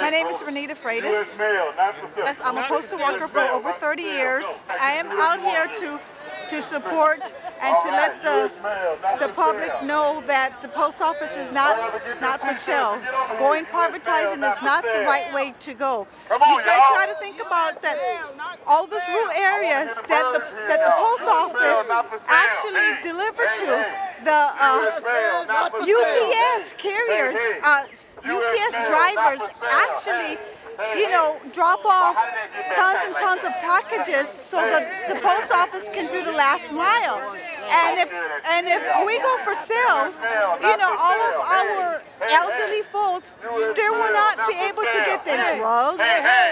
My name is Renita Freitas. Yes, I'm a postal worker for over 30 years. I am out here to support and to let the public know that the post office is not for sale. Going privatizing is not the right way to go. You guys got to think about that. All those rural areas that the post office actually deliver to, the UPS carriers, UPS drivers actually, drop off tons and tons of packages so that the post office can do the last mile. And if we go for sales, all of our elderly folks, they will not be able to get their drugs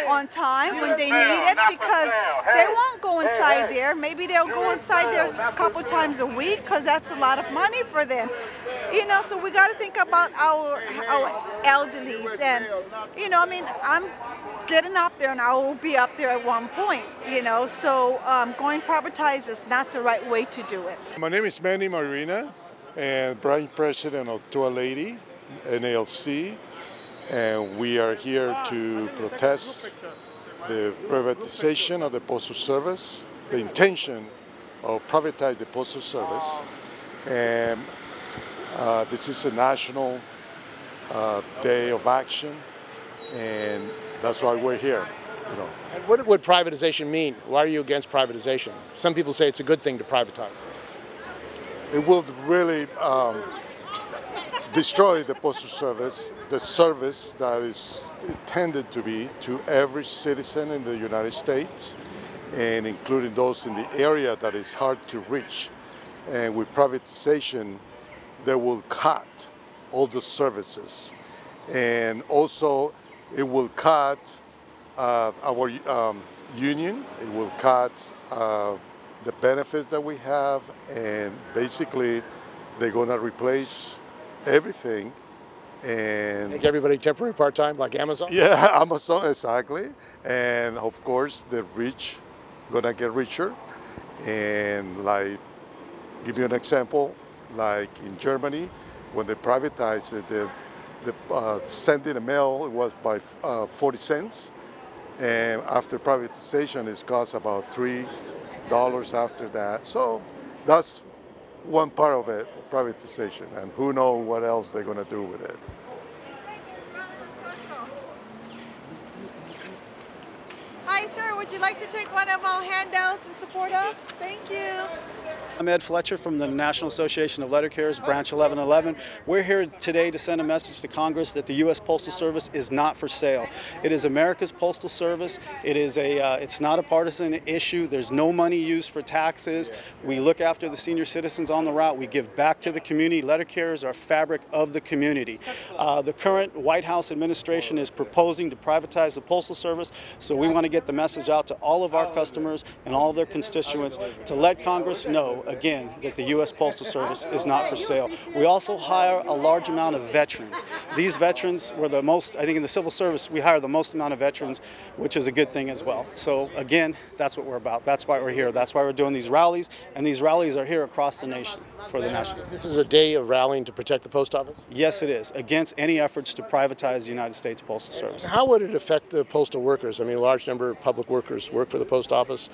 on time when they need it because they won't go inside there. Maybe they'll go inside there a couple times a week because that's a lot of money for them. So we got to think about our elderlies, and I'm getting up there and I will be up there at one point, so going privatized is not the right way to do it. My name is Manny Marina, and branch president of Tua Lady, NALC, and we are here to protest the privatization of the Postal Service, the intention of privatize the Postal Service, and this is a national day of action, and that's why we're here. And what would privatization mean? Why are you against privatization? Some people say it's a good thing to privatize. It will really destroy the Postal Service, the service that is intended to be to every citizen in the United States, and including those in the area that is hard to reach. And with privatization, they will cut all the services. And also, it will cut our union, it will cut the benefits that we have, and basically they're going to replace everything. And make everybody temporary part-time like Amazon? Yeah, Amazon, exactly. And of course, the rich gonna get richer. And like, give you an example, like in Germany, when they privatized it, the sending a mail was by 40 cents, and after privatization it costs about $3 after that. So that's one part of it, privatization, and who knows what else they're going to do with it. Hi sir, would you like to take one of our handouts and support us? Thank you. I'm Ed Fletcher from the National Association of Letter Carriers, Branch 1111. We're here today to send a message to Congress that the U.S. Postal Service is not for sale. It is America's Postal Service. It is it's not a partisan issue. There's no money used for taxes. We look after the senior citizens on the route. We give back to the community. Letter carriers are fabric of the community. The current White House administration is proposing to privatize the Postal Service, so we want to get the message out to all of our customers and all of their constituents to let Congress know again that the U.S. Postal Service is not for sale. We also hire a large amount of veterans. These veterans were the most, I think in the civil service, we hire the most amount of veterans, which is a good thing as well. So again, that's what we're about. That's why we're here. That's why we're doing these rallies, and these rallies are here across the nation for the national. This is a day of rallying to protect the post office? Yes, it is, against any efforts to privatize the United States Postal Service. How would it affect the postal workers? I mean, a large number of public workers work for the post office.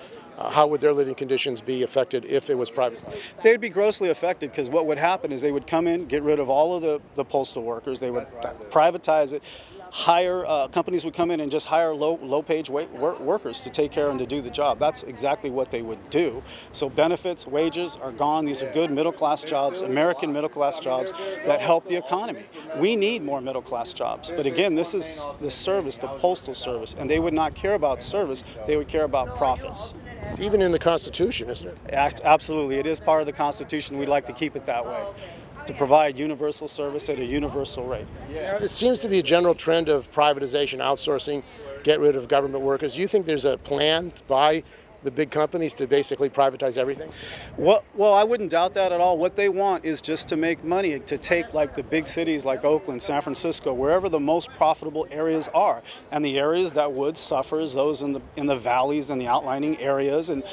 How would their living conditions be affected if it was privatized? They'd be grossly affected, because what would happen is they would come in, get rid of all of the postal workers, they would privatize it, hire, companies would come in and just hire low-page workers to take care and to do the job. That's exactly what they would do. So benefits, wages are gone. These are good middle-class jobs, American middle-class jobs that help the economy. We need more middle-class jobs. But again, this is the service, the Postal Service, and they would not care about service, they would care about profits. It's even in the Constitution, isn't it? Absolutely. It is part of the Constitution. We'd like to keep it that way, to provide universal service at a universal rate. Yeah. It seems to be a general trend of privatization, outsourcing, get rid of government workers. Do you think there's a plan by the big companies to basically privatize everything? Well, I wouldn't doubt that at all. What they want is just to make money, to take like the big cities like Oakland, San Francisco, wherever the most profitable areas are. And the areas that would suffer is those in the valleys and the outlining areas, and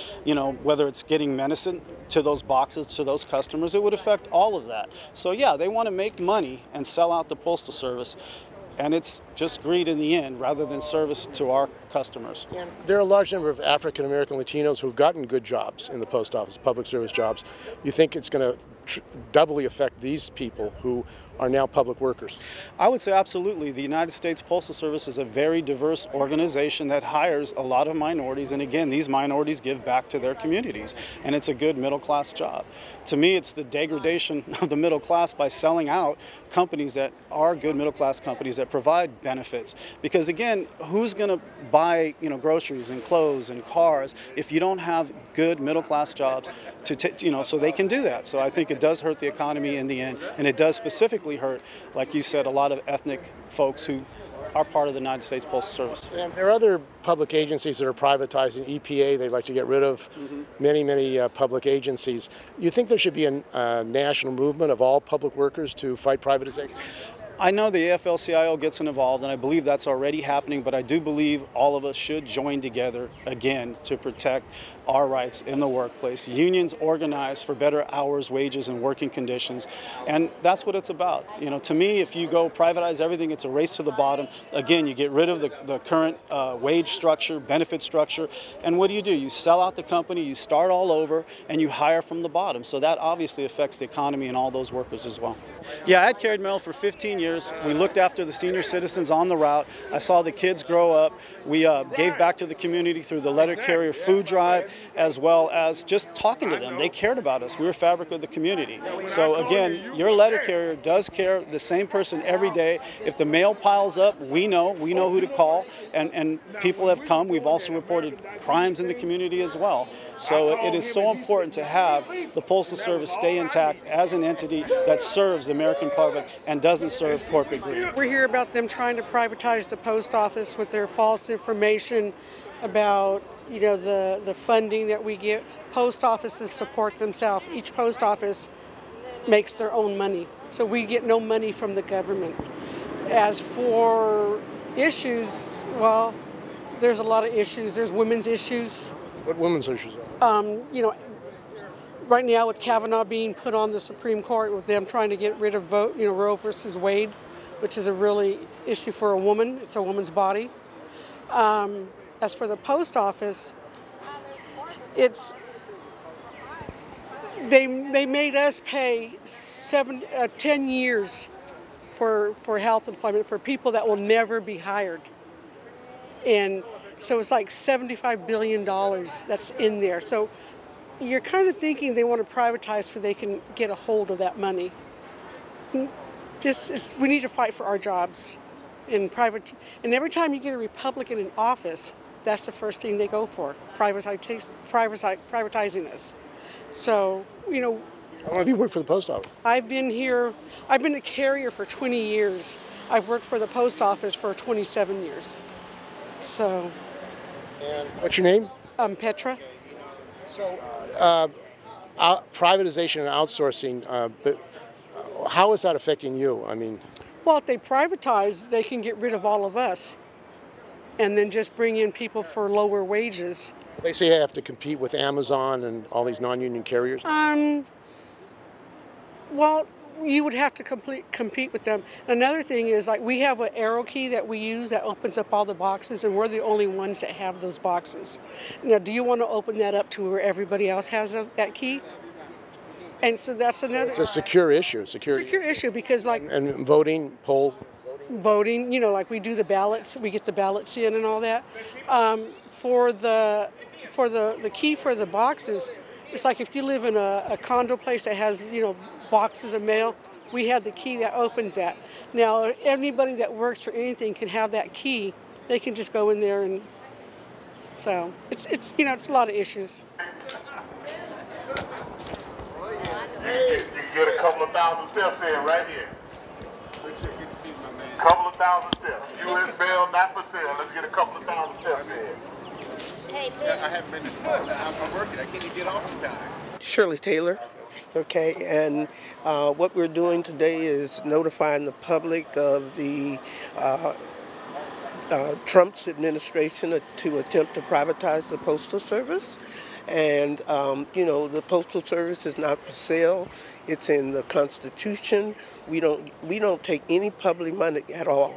whether it's getting medicine to those boxes, to those customers, it would affect all of that. So yeah, they want to make money and sell out the Postal Service. and it's just greed in the end rather than service to our customers. And there are a large number of African American Latinos who've gotten good jobs in the post office, public service jobs. You think it's going to doubly affect these people who are now public workers? I would say absolutely. The United States Postal Service is a very diverse organization that hires a lot of minorities, and again, these minorities give back to their communities, and it's a good middle class job. To me, it's the degradation of the middle class by selling out companies that are good middle class companies that provide benefits. Because again, who's going to buy groceries and clothes and cars if you don't have good middle class jobs to so they can do that? So I think it does hurt the economy in the end, and it does specifically hurt, like you said, a lot of ethnic folks who are part of the United States Postal Service. And there are other public agencies that are privatizing. EPA, they'd like to get rid of many public agencies. You think there should be a national movement of all public workers to fight privatization? I know the AFL-CIO gets involved, and I believe that's already happening, but I do believe all of us should join together again to protect our rights in the workplace. Unions organize for better hours, wages, and working conditions, and that's what it's about. To me, if you go privatize everything, it's a race to the bottom. Again, you get rid of the current wage structure, benefit structure, and what do? You sell out the company, you start all over, and you hire from the bottom. So that obviously affects the economy and all those workers as well. Yeah, I had carried mail for 15 years. We looked after the senior citizens on the route. I saw the kids grow up. We gave back to the community through the letter carrier food drive, as well as just talking to them. They cared about us. We were fabric of the community. So again, your letter carrier does care, the same person every day. If the mail piles up, we know who to call, and people have come. We've also reported crimes in the community as well. So it is so important to have the Postal Service stay intact as an entity that serves the American public and doesn't serve corporate greed. We hear about them trying to privatize the post office with their false information about the funding that we get. Post offices support themselves. Each post office makes their own money, so we get no money from the government. As for issues, well, there's a lot of issues. There's women's issues. What women's issues are? Right now with Kavanaugh being put on the Supreme Court, with them trying to get rid of Roe versus Wade, which is a really issue for a woman. It's a woman's body. As for the post office, they made us pay 10 years for health employment for people that will never be hired. And so it's like $75 billion that's in there. So you're kind of thinking they want to privatize so they can get a hold of that money. We need to fight for our jobs. And every time you get a Republican in office, that's the first thing they go for, privatizing us. So, How long have you worked for the post office? I've been a carrier for 20 years. I've worked for the post office for 27 years. So. And what's your name? Petra. So, privatization and outsourcing, how is that affecting you? Well, if they privatize, they can get rid of all of us and then just bring in people for lower wages. They say you have to compete with Amazon and all these non-union carriers? Well, you would have to compete with them. Another thing is, we have an arrow key that we use that opens up all the boxes, and we're the only ones that have those boxes. Now, do you want to open that up to where everybody else has that key? And so that's another. So it's a secure issue. Secure issue because And voting, voting, we do the ballots, we get the ballots in and all that. For the key for the boxes, it's like if you live in a condo place that has, boxes of mail, we have the key that opens that. Now, anybody that works for anything can have that key. They can just go in there, and so it's a lot of issues. You can get a couple of thousand steps in right here. Couple of thousand steps. U.S. mail, not for sale. Let's get a couple of thousand steps in. Hey, I haven't been to Portland. I'm working. I can't even get off in time. Shirley Taylor. Okay, and what we're doing today is notifying the public of the Trump's administration to attempt to privatize the Postal Service. And, the Postal Service is not for sale. It's in the Constitution. We don't take any public money at all.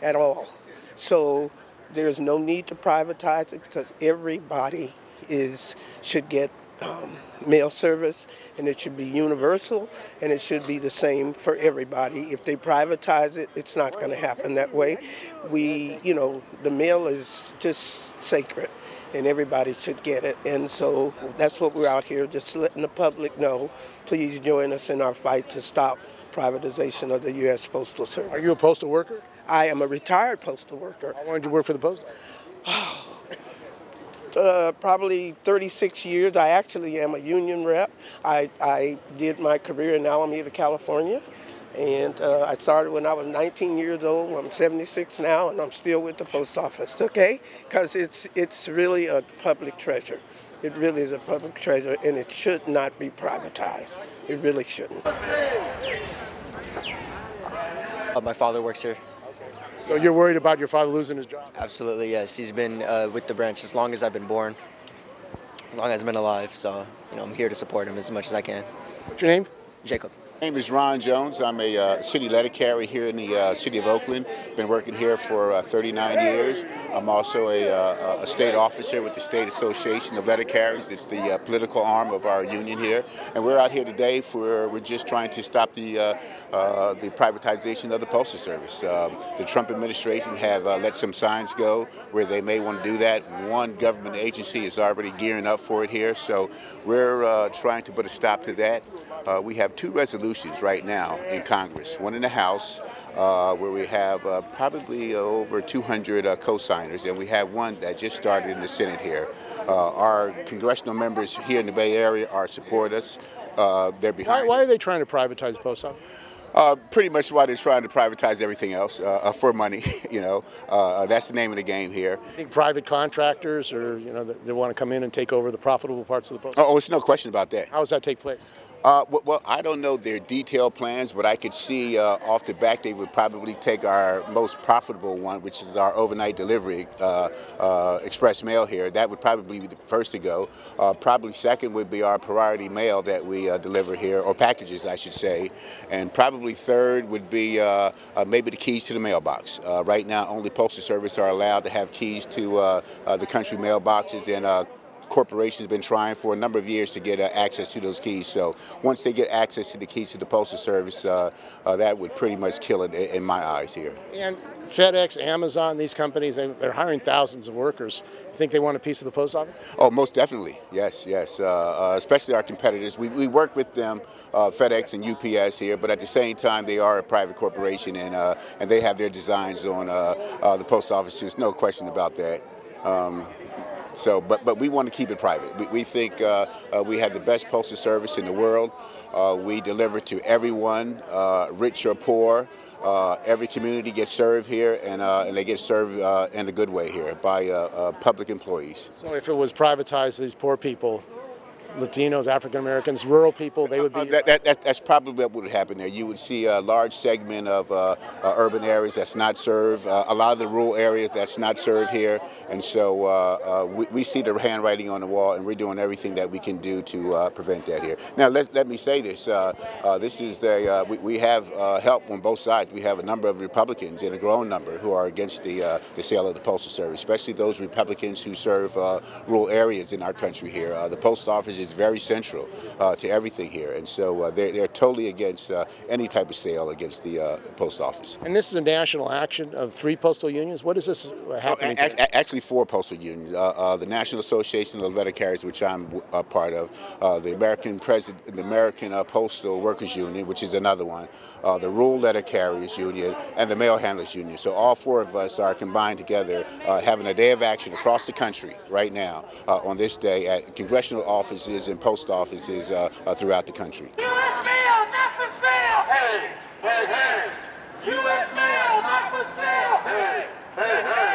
at all. So there's no need to privatize it because everybody should get mail service, and it should be universal, and it should be the same for everybody. If they privatize it, it's not going to happen that way. The mail is just sacred, and everybody should get it. And so that's what we're out here, just letting the public know. Please join us in our fight to stop privatization of the U.S. Postal Service. Are you a postal worker? I am a retired postal worker. How long did you work for the post? Probably 36 years. I actually am a union rep. I did my career in Alameda, California, and I started when I was 19 years old. I'm 76 now, and I'm still with the post office, okay? Because it's really a public treasure. It really is a public treasure, and it should not be privatized. It really shouldn't. My father works here. So you're worried about your father losing his job? Absolutely, yes. He's been with the branch as long as I've been born, as long as I've been alive. So, I'm here to support him as much as I can. What's your name? Jacob. My name is Ron Jones. I'm a city letter carrier here in the city of Oakland. Been working here for 39 years. I'm also a state officer with the State Association of Letter Carriers. It's the political arm of our union here. And we're out here today we're just trying to stop the privatization of the Postal Service. The Trump administration have let some signs go where they may want to do that. One government agency is already gearing up for it here. So we're trying to put a stop to that. We have two resolutions right now in Congress, one in the House where we have probably over 200 co-signers, and we have one that just started in the Senate here. Our congressional members here in the Bay Area support us. They're behind Why us. are they trying to privatize the post office? Pretty much why they're trying to privatize everything else for money. That's the name of the game here. You think private contractors, or they want to come in and take over the profitable parts of the post office? Oh, it's no question about that. How does that take place? Well, I don't know their detailed plans, but I could see off the back they would probably take our most profitable one, which is our overnight delivery express mail here. That would probably be the first to go. Probably second would be our priority mail that we deliver here, or packages, I should say. And probably third would be maybe the keys to the mailbox. Right now, only Postal Service are allowed to have keys to the country mailboxes, and corporation's been trying for a number of years to get access to those keys. So once they get access to the keys to the Postal Service, that would pretty much kill it in my eyes here. And FedEx, Amazon, these companies, they're hiring thousands of workers. You think they want a piece of the post office? Oh, most definitely. Yes, yes. Especially our competitors. We work with them, FedEx and UPS here, but at the same time, they are a private corporation, and they have their designs on the post office. There's no question about that. But we want to keep it private. We think we have the best postal service in the world. We deliver to everyone, rich or poor. Every community gets served here, and they get served in a good way here by public employees. So if it was privatized, these poor people, Latinos, African Americans, rural people, they would be... That's probably what would happen there. You would see a large segment of urban areas that's not served, a lot of the rural areas that's not served here, and so we see the handwriting on the wall, and we're doing everything that we can do to prevent that here. Now, let me say this. This is we have help on both sides. We have a number of Republicans, and a growing number, who are against the sale of the Postal Service, especially those Republicans who serve rural areas in our country here. The post office is very central to everything here, and so they're totally against any type of sale against the post office. And this is a national action of 3 postal unions. What is this happening? Actually, 4 postal unions: the National Association of Letter Carriers, which I'm a part of, the American Postal Workers Union, which is another one, the Rural Letter Carriers Union, and the Mail Handlers Union. So all 4 of us are combined together, having a day of action across the country right now on this day at congressional offices and post offices throughout the country. U.S. mail, not for sale. Hey, hey, hey. U.S. mail, not for sale. Hey, hey, hey.